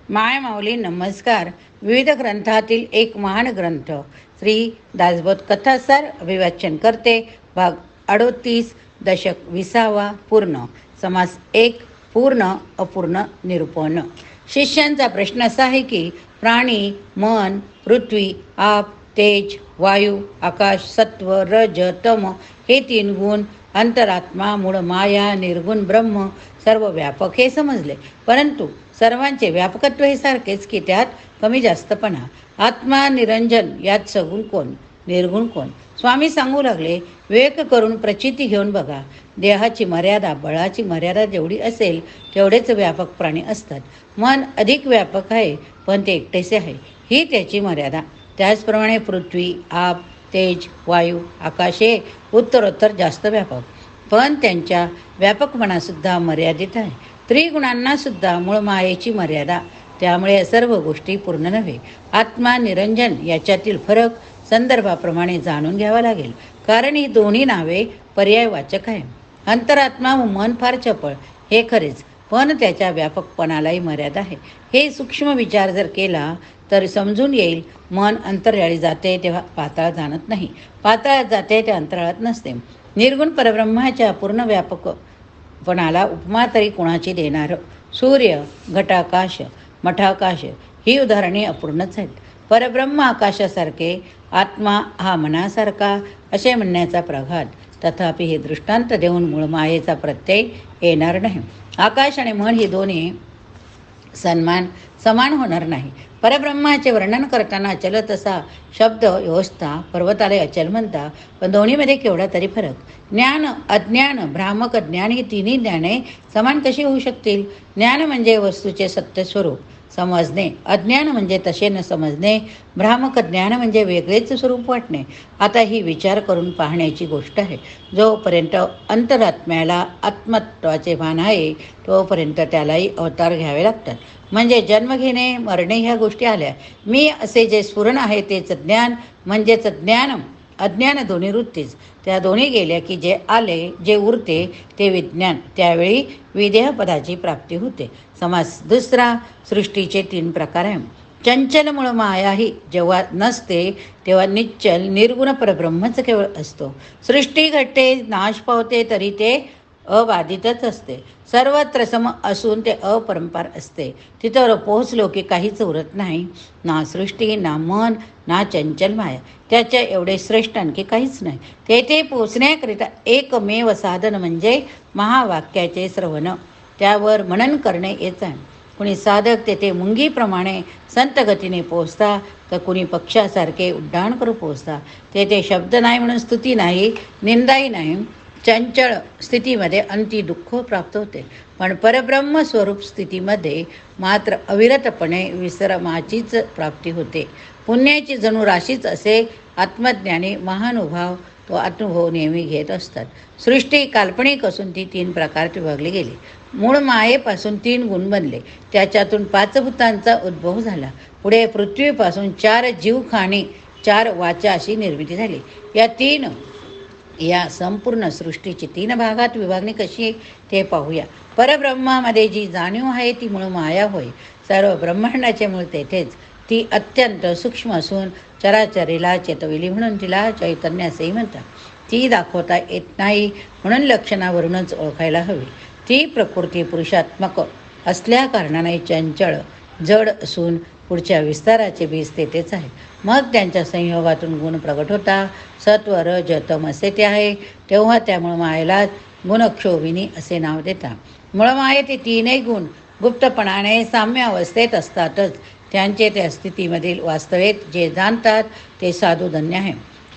माय माऊली नमस्कार. विविध ग्रंथातील एक महान ग्रंथ श्री दासबोध कथासार अभिवाचन करते. भाग 38, दशक 20 पूर्ण. समास 1, पूर्ण अपूर्ण निरूपण. शिष्यांचा प्रश्न असा आहे की प्राणी, मन, पृथ्वी, आप, तेज, वायू, आकाश, सत्व, रज, तम हे 3 गुण, अंतरात्मा, मूळ माया, निर्गुण ब्रह्म, सर्व व्यापक हे समजले. परंतु सर्वांचे व्यापकत्व हे सारखेच की त्यात कमी जास्तपणा. आत्मा निरंजन, यात सगुण कोण, निर्गुण कोण? स्वामी सांगू लागले, विवेक करून प्रचिती घेऊन बघा. देहाची मर्यादा, बळाची मर्यादा जेवढी असेल तेवढेच व्यापक प्राणी असतात. मन अधिक व्यापक आहे, पण ते एकटेसे आहे, ही त्याची मर्यादा. त्याचप्रमाणे पृथ्वी, आप, तेज, वायू, आकाश हे उत्तरोत्तर जास्त व्यापक, पण त्यांच्या व्यापकपणासुद्धा मर्यादित आहे. त्रिगुणांना सुद्धा मूळ मायेची मर्यादा, त्यामुळे सर्व गोष्टी पूर्ण नव्हे. आत्मा निरंजन याच्यातील फरक संदर्भाप्रमाणे जाणून घ्यावा लागेल, कारण ही दोन्ही नावे पर्यायवाचक आहे. अंतरात्मा व मन फार चपळ, हे खरेच, पण त्याच्या व्यापकपणालाही मर्यादा आहे. हे सूक्ष्म विचार जर केला तर समजून येईल. मन अंतर्याळी जाते तेव्हा पाताळ जाणत नाही, पाताळात जाते ते अंतराळात नसते. निर्गुण परब्रह्माच्या पूर्ण व्यापकपणाला उपमा तरी कोणाची देणार? सूर्य, घटाकाश, मठाकाश ही उदाहरणे अपूर्णच आहेत. परब्रह्म आकाशासारखे, आत्मा हा मनासारखा असे म्हणण्याचा प्रघात. तथापि हे दृष्टांत देऊन मूळ मायेचा प्रत्यय येणार नाही. आकाश आणि मन ही दोन्ही समान होणार नाही. परब्रह्माचे वर्णन करताना अचल तसा शब्द व्यवस्था, पर्वताला अचल म्हणता, पण दोन्हीमध्ये केवढा तरी फरक. ज्ञान, अज्ञान, भ्रामक ज्ञान ही तिन्ही ज्ञाने समान कशी होऊ शकतील? ज्ञान म्हणजे वस्तूचे सत्य स्वरूप समजणे, अज्ञान म्हणजे तसे न समजणे, भ्रामक ज्ञान म्हणजे वेगळेच स्वरूप वाटणे. आता ही विचार करून पाहण्याची गोष्ट आहे. जोपर्यंत अंतरात्म्याला आत्मत्वाचे भान आहे तोपर्यंत त्यालाही अवतार घ्यावे लागतात. म्हणजे जन्म घेणे, मरणे ह्या गोष्टी आल्या. मी असे जे स्फुरण आहे तेच ज्ञान, म्हणजेच ज्ञान अज्ञान दोन्ही वृत्तीच. त्या दोन्ही गेल्या की जे आले, जे उरते ते विज्ञान. त्यावेळी विदेह पदाची प्राप्ती होते. समास 2, सृष्टीचे 3 प्रकार आहे. चंचल मूळ माया ही जेव्हा नसते तेव्हा निश्चल निर्गुण परब्रह्मच केवळ असतो. सृष्टी घडते, नाश पावते, तरी ते अबाधितच असते. सर्वत्र सम असून ते अपरंपार असते. तिथं पोहोचलो की काहीच उरत नाही, ना सृष्टी, ना मन, ना चंचल माया. त्याच्या एवढे श्रेष्ठ आणखी काहीच नाही. तेथे पोचण्याकरिता एकमेव साधन म्हणजे महावाक्याचे श्रवण, त्यावर मनन करणे येत आहे. कुणी साधक तेथे मुंगीप्रमाणे संत गतीने पोचता, तर कुणी पक्षासारखे उड्डाण करू पोचता. तेथे शब्द नाही म्हणून स्तुती नाही, निंदाही नाही. चंचल स्थितीमध्ये अंती दुःख प्राप्त होते, पण परब्रह्म स्वरूप स्थितीमध्ये मात्र अविरतपणे विश्रामाचीच प्राप्ती होते. पुण्याची जणू राशीच असे आत्मज्ञानी महानुभाव तो अनुभव नेहमी घेत असतात. सृष्टी काल्पनिक असून ती 3 प्रकारात विभागली गेली. मूळ मायेपासून 3 गुण बनले, त्याच्यातून 5 भूतांचा उद्भव झाला. पुढे पृथ्वीपासून 4 जीवखाणी, 4 वाचा अशी निर्मिती झाली. या संपूर्ण सृष्टीची 3 भागात विभागणी कशी ते पाहूया. परब्रह्मामध्ये जी जाणीव आहे ती मूळ माया होय. सर्व ब्रह्मांडाचे मूळ तेथेच. ती अत्यंत सूक्ष्म असून चराचरीला चेतविली म्हणून तिला चैतन्य असेही म्हणतात. ती दाखवता येत नाही म्हणून लक्षणावरूनच ओळखायला हवी. ती प्रकृती पुरुषात्मक असल्या कारणाने चंचळ, जड असून पुढच्या विस्ताराचे बीज तेथेच आहे. मग त्यांच्या संयोगातून गुण प्रगट होता. सत्व, रज, तम असे ते आहे. तेव्हा त्या मूळमायेलाच गुणक्षोभिनी असे नाव देतात. मूळमाये ते 3 गुण गुप्तपणाने साम्य अवस्थेत असतातच. त्यांचे त्या स्थितीमधील वास्तवेत जे जाणतात ते साधू धन्य आहे.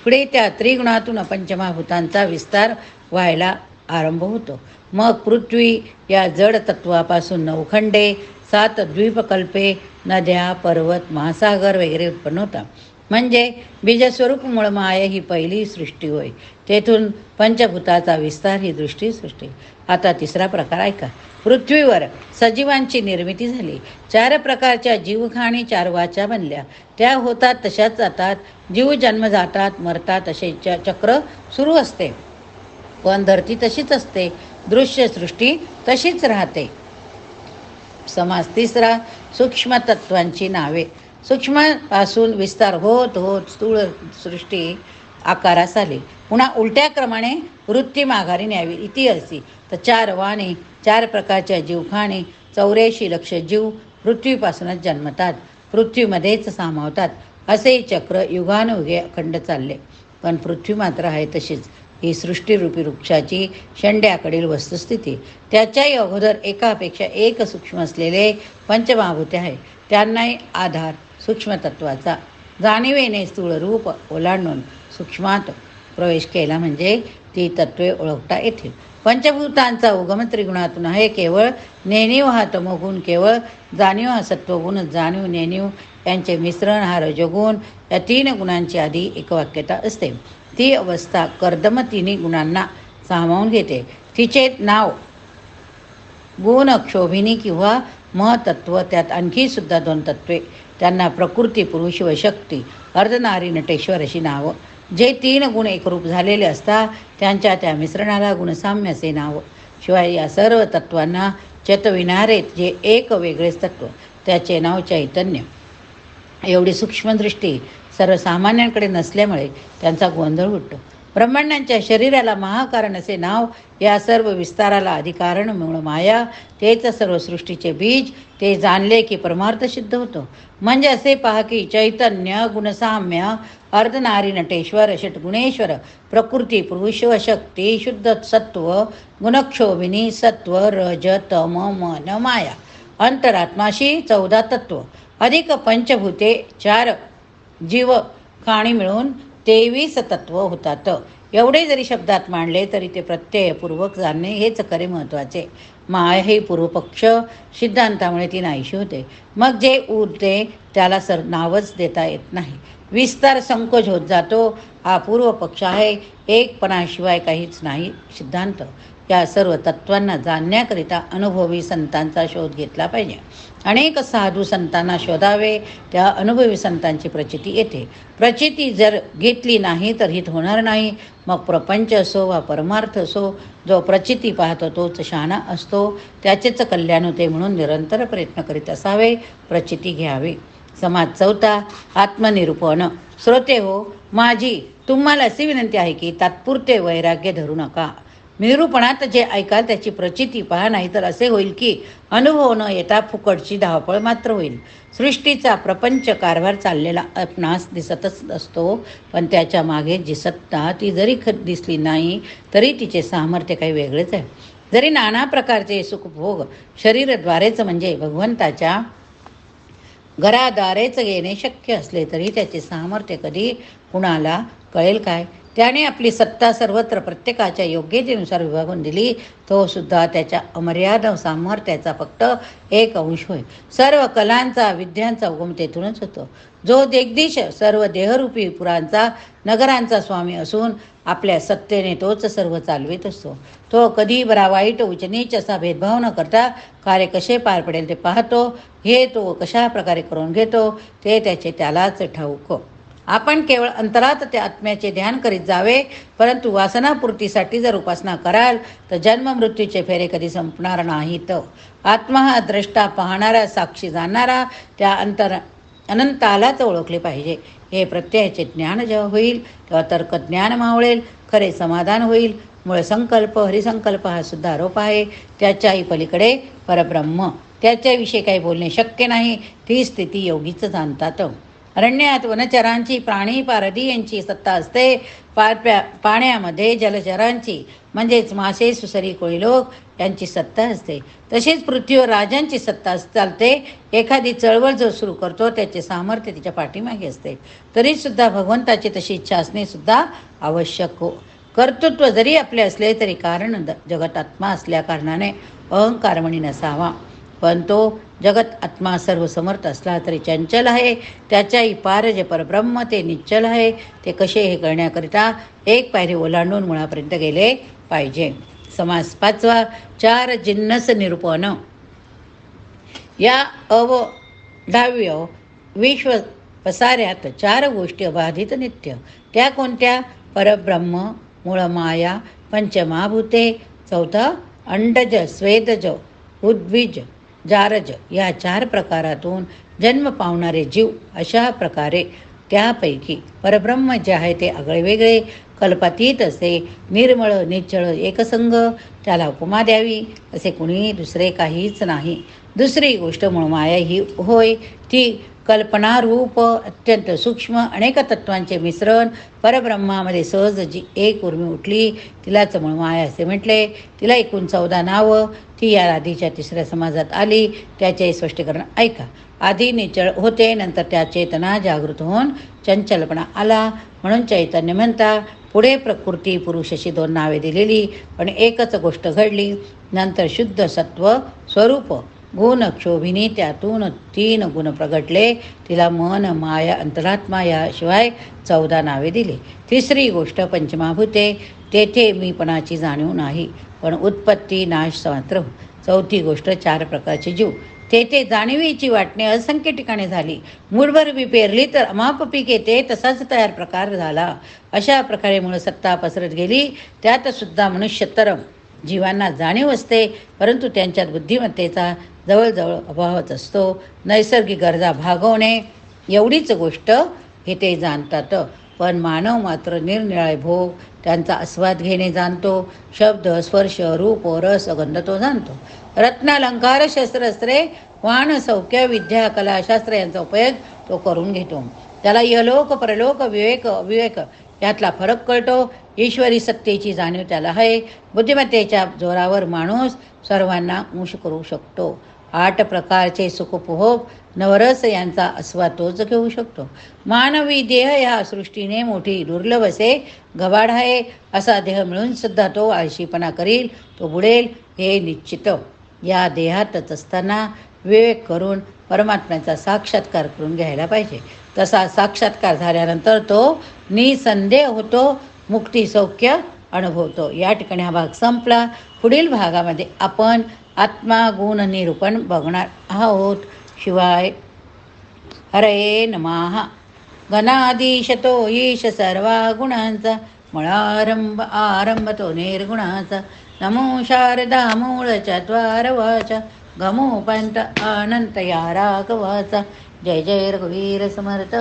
पुढे त्या त्रिगुणातून पंचमहाभूतांचा विस्तार व्हायला आरंभ होतो. मग पृथ्वी या जड तत्वापासून 9 खंडे, 7 द्वीपकल्पे, नद्या, पर्वत, महासागर वगैरे उत्पन्न होतात. म्हणजे बीजस्वरूप मूळ माया ही पहिली सृष्टी होय. तेथून पंचभूताचा विस्तार ही दृष्टी सृष्टी. आता 3रा प्रकार ऐका. पृथ्वीवर सजीवांची निर्मिती झाली. 4 प्रकारच्या जीवखाणी, 4 वाचा बनल्या. त्या होतात तशाच जातात. जीव जन्म जातात, मरतात असे चक्र सुरू असते. पण धरती तशीच असते, दृश्य सृष्टी तशीच राहते. समास तिसरा, सूक्ष्म तत्वांची नावे. सूक्ष्मापासून विस्तार होत होत स्थूळ सृष्टी आकारास आली. पुन्हा उलट्या क्रमाने वृत्ती माघारी न्यावी. इति असी तर 4 वाणी, 4 प्रकारच्या जीवखाणी, 84 लक्ष जीव पृथ्वीपासूनच जन्मतात, पृथ्वीमध्येच सामावतात. असे चक्र युगानुयुगे अखंड चालले. पण पृथ्वी मात्र आहे तशीच. ही सृष्टीरूपी वृक्षाची शेंड्याकडील वस्तुस्थिती. त्याच्याही अगोदर एकापेक्षा एक सूक्ष्म असलेले पंचमहाभूते आहे. त्यांनाही आधार सूक्ष्मतत्वाचा. जाणीवेने स्थूळ रूप ओलांडून सूक्ष्मात प्रवेश केला म्हणजे ती तत्वे ओळखता येतील. पंचभूतांचा उगम त्रिगुणातून आहे. केवळ नेणीव हा तमोगुण, केवळ जाणीव हा सत्वगुण, जाणीव नेणीव यांचे मिश्रण हा रजोगुण. या 3 गुणांची आधी एकवाक्यता असते. ती अवस्था कर्दम 3 गुणांना सामावून घेते. तिचे नाव गुण क्षोभिनी किंवा महतत्व. त्यात आणखी सुद्धा 2 तत्वे, त्यांना प्रकृती, पुरुष व शक्ती, अर्धनारी, नटेश्वर अशी नावं. जे 3 गुण एकरूप झालेले असतात त्यांच्या त्या मिश्रणाला गुणसाम्य असे नाव. शिवाय या सर्व तत्वांना चेतविणारे जे एक वेगळेच तत्व, त्याचे नाव चैतन्य. एवढी सूक्ष्मदृष्टी सर्वसामान्यांकडे नसल्यामुळे त्यांचा गोंधळ उडतो. ब्रह्मांडांच्या शरीराला महाकारण असे नाव. या सर्व विस्ताराला अधिकारण मूळ माया, तेच सर्व सृष्टीचे बीज. ते जाणले की परमार्थ सिद्ध होतो. म्हणजे असे पहा की चैतन्य, गुणसाम्य, अर्धनारी, नटेश्वर, षटगुणेश्वर, प्रकृती, पुरुष व शक्ती, शुद्ध सत्व, गुणक्षोभिनी, सत्व, रज, तम, मन, माया, अंतरात्माशी 14 तत्व, अधिक पंचभूते, 4 जीव खाणी मिळून 23 तत्व होतात. एवढे जरी शब्दात मांडले तरी ते प्रत्ययपूर्वक जाणणे हेच खरे महत्त्वाचे. माया हे पूर्वपक्ष सिद्धांतामुळे ती नाहीशी होते. मग जे उरते त्याला नावच देता येत नाही. विस्तार संकोच होत जातो. हा पूर्वपक्ष आहे. एकपणाशिवाय काहीच नाही सिद्धांत. या सर्व तत्वांना जाणण्याकरिता अनुभवी संतांचा शोध घेतला पाहिजे. अनेक साधू संतांना शोधावे. त्या अनुभवी संतांची प्रचिती येते. प्रचिती जर घेतली नाही तर हित होणार नाही. मग प्रपंच असो वा परमार्थ असो, जो प्रचिती पाहतो तोच शहाणा असतो. त्याचेच कल्याण होते म्हणून निरंतर प्रयत्न करीत असावे. प्रचिती घ्यावी. समाज 4, आत्मनिरूपण. श्रोते हो, माझी तुम्हाला अशी विनंती आहे की तात्पुरते वैराग्य धरू नका. निरूपणात जे ऐकाल त्याची प्रचिती पहा, नाही तर असे होईल की अनुभव न येता फुकटची धावपळ मात्र होईल. सृष्टीचा प्रपंच कारभार चाललेला आपणास दिसतच असतो, पण त्याच्या मागे जी सत्ता ती जरी दिसली नाही तरी तिचे सामर्थ्य काही वेगळेच आहे. जरी नाना प्रकारचे सुखभोग शरीरद्वारेच म्हणजे भगवंताच्या घराद्वारेच येणे शक्य असले तरी त्याचे सामर्थ्य कधी कुणाला कळेल काय? त्याने आपली सत्ता सर्वत्र प्रत्येकाच्या योग्यतेनुसार विभागून दिली. तो सुद्धा त्याच्या अमर्याद सामर्थ्याचा फक्त एक अंश होय. सर्व कलांचा, विद्यांचा उगम तेथूनच होतो. जो जगदीश सर्व देहरूपी पुरांचा, नगरांचा स्वामी असून आपल्या सत्तेने तोच सर्व चालवित असतो. तो कधी बरा वाईट उच्चनीच असा भेदभाव न करता कार्य कसे पार पडेल ते पाहतो. हे तो कशा प्रकारे करून घेतो ते त्याचे त्यालाच ठाऊक. आपण केवळ अंतरात त्या आत्म्याचे ध्यान करीत जावे. परंतु वासनापूर्तीसाठी जर उपासना कराल तर जन्म मृत्यूचे फेरे कधी संपणार नाहीत. आत्मा हा द्रष्टा, पाहणारा, साक्षी जाणणारा त्या अनंतालाच ओळखले पाहिजे. हे प्रत्ययाचे ज्ञान जेव्हा होईल तेव्हा तर्कज्ञान मावळेल, खरे समाधान होईल. मूळ संकल्प, हरिसंकल्प हा सुद्धा आरोप आहे. त्याच्याही पलीकडे परब्रह्म, त्याच्याविषयी काही बोलणे शक्य नाही. ती स्थिती योगीच जाणतात. अरण्यात वनचरांची, प्राणी पारधी यांची सत्ता असते. पाण्यामध्ये जलचरांची म्हणजेच मासे, सुसरी, कोळी लोक यांची सत्ता असते. तसेच पृथ्वीवर राजांची सत्ता चालते. एखादी चळवळ जो सुरू करतो त्याचे सामर्थ्य तिच्या पाठीमागे असते. तरीसुद्धा भगवंताची तशी इच्छा असणे सुद्धा आवश्यक हो. कर्तृत्व जरी आपले असले तरी कारण जगत आत्मा असल्या कारणाने अहंकार म्हणी नसावा. पण तो जगत आत्मा सर्व समर्थ असला तरी चंचल आहे. त्याच्याही पार जे परब्रह्म ते निश्चल आहे. ते कसे हे करण्याकरिता एक पायरी ओलांडून मुळापर्यंत गेले पाहिजे. समास 5, 4 जिन्नस निरूपण. या अवधाव्य विश्व पसाऱ्यात 4 गोष्टी अबाधित नित्य. त्या कोणत्या? परब्रह्म, मूळ माया, पंचमहाभूते, 4 अंडज, स्वेदज, उद्विज, जारज या 4 प्रकारातून जन्म पावणारे जीव. अशा प्रकारे त्यापैकी परब्रह्म जे आहे ते आगळेवेगळे, कल्पातीत असे, निर्मळ निश्चळ एकसंग, त्याला उपमा द्यावी असे कुणी दुसरे काहीच नाही. दुसरी गोष्ट मूळमाया ही होय, ती कल्पनारूप अत्यंत सूक्ष्म अनेक तत्वांचे मिश्रण. परब्रह्मामध्ये सहज जी एक उर्मी उठली तिलाच मूळमाया असे म्हटले. तिला एकूण 14 नावं. ती या आधीच्या 3ऱ्या समाजात आली. त्याचे स्पष्टीकरण ऐका. आधी निश्चळ होते, नंतर त्या चेतना जागृत होऊन चंचलपणा आला म्हणून चैतन्य म्हणता. पुढे प्रकृती पुरुष अशी 2 नावे दिलेली, पण एकच गोष्ट घडली. नंतर शुद्ध सत्व स्वरूप गुण क्षोभिनी, त्यातून 3 गुण प्रगटले. तिला मन, माया, अंतरात्मा याशिवाय 14 नावे दिली. तिसरी गोष्ट पंचमाभूते. तेथे मीपणाची जाणीव नाही, पण उत्पत्ती नाश मात्र. चौथी गोष्ट 4 प्रकारचे जीव. तेथे जाणीवीची वाटणे असंख्य ठिकाणी झाली. मूठभर बी पेरली तर अमाप पीक येते, तसाच तयार प्रकार झाला. अशा प्रकारे मूळ सत्ता पसरत गेली. त्यात सुद्धा मनुष्य तर जीवांना जाणीव असते, परंतु त्यांच्यात बुद्धिमत्तेचा जवळजवळ अभावच असतो. नैसर्गिक गरजा भागवणे एवढीच गोष्ट हे ते जाणतात, पण मानव मात्र निरनिराळे भोग त्यांचा आस्वाद घेणे जाणतो. शब्द, स्पर्श, रूप, रस, गंध तो जाणतो. रत्नालंकार, शस्त्रास्त्रे, वाण, सौख्य, विद्या, कला, शास्त्र यांचा उपयोग तो करून घेतो. त्याला यलोक, परलोक, विवेक, अविवेक यातला फरक कळतो. ईश्वरी सत्तेची जाणीव त्याला आहे. बुद्धिमत्तेच्या जोरावर माणूस सर्वांना मुश करू शकतो. 8 प्रकारचे सुखोपभोग, नवरस यांचा आस्वाद तोच घेऊ शकतो. मानवी देह या सृष्टीने मोठी दुर्लभ असे गबाड आहे. असा देह मिळून सुद्धा तो आळशीपणा करील, तो बुडेल हे निश्चित. या देहातच असताना विवेक करून परमात्म्याचा साक्षात्कार करून घ्यायला पाहिजे. तसा साक्षात्कार झाल्यानंतर तो निसंदेह होतो, मुक्ती सौख्य अनुभवतो. या ठिकाणी हा भाग संपला. पुढील भागामध्ये आपण आत्मा गुण निरूपण बघणार आहोत. शिवाय हरये नमः. गणाधीश तो ईश सर्वा गुणांचा, मुळारंभ आरंभ तो निर्गुणाचा. नमो शारदा मूळ चत्वार वाचा, गमो पंत अनंत या राघवाचा. जय जय रघुवीर समर्थ.